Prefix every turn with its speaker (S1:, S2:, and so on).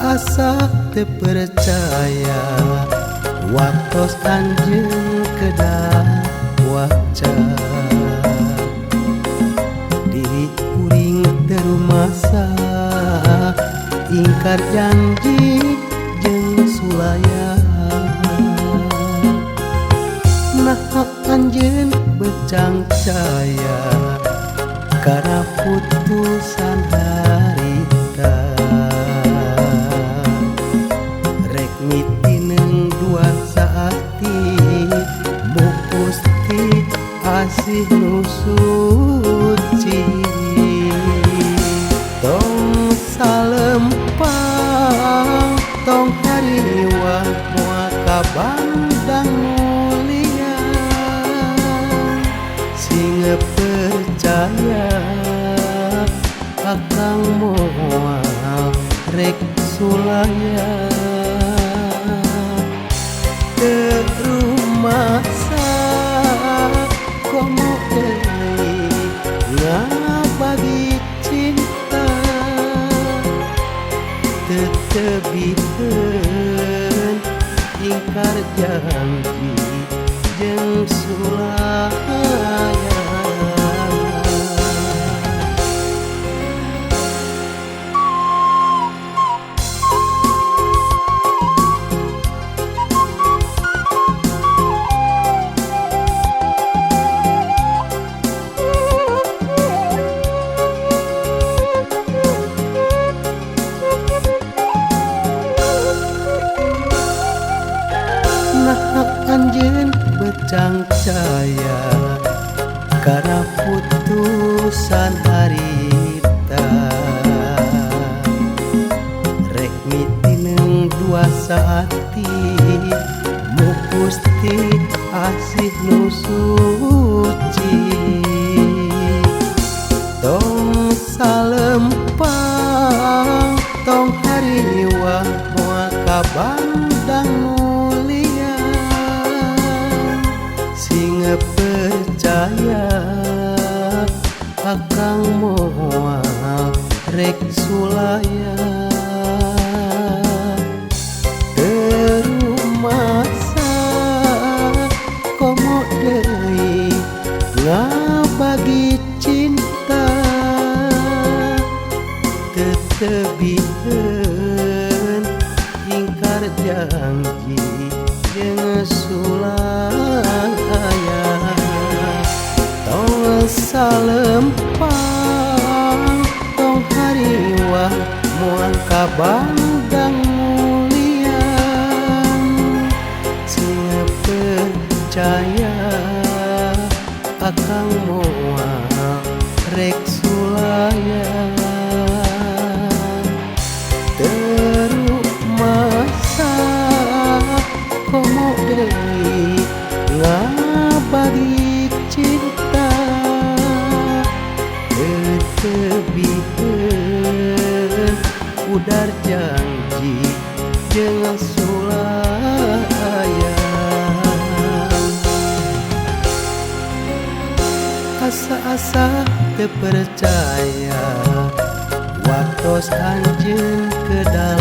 S1: asa terpercaya waktos anjeun kedah waca diri kuring terumasa ingkar janji jeung sulaya nah anjeun becang caya karena putusan harita rek mitineng dua saati mupusti asih nu suci tong salempang tong hariwah moal kabandang mulia singe percaya akang moal rek sulaya terumasa komo deui ngabagi cinta tetebikeun ingkar janji jeung sulaya anjeun becang caya karena putusan harita rek mitineng dua saati mupusti asih nu suci tong salempang tong hariwah moal kabandang mulia singe percaya akang moal rek sulaya terumasa komo deui ngabagi cinta tetebikeun ingkar janji jeung sulaya tong salempang tong hariwah moal kabandang mulia singe percaya akang moal rek sulaya terumasa komo deui ngabagi cinta tetebikeun udar janji jeung sulaya asa-asa terpercaya waktos anjeun kedah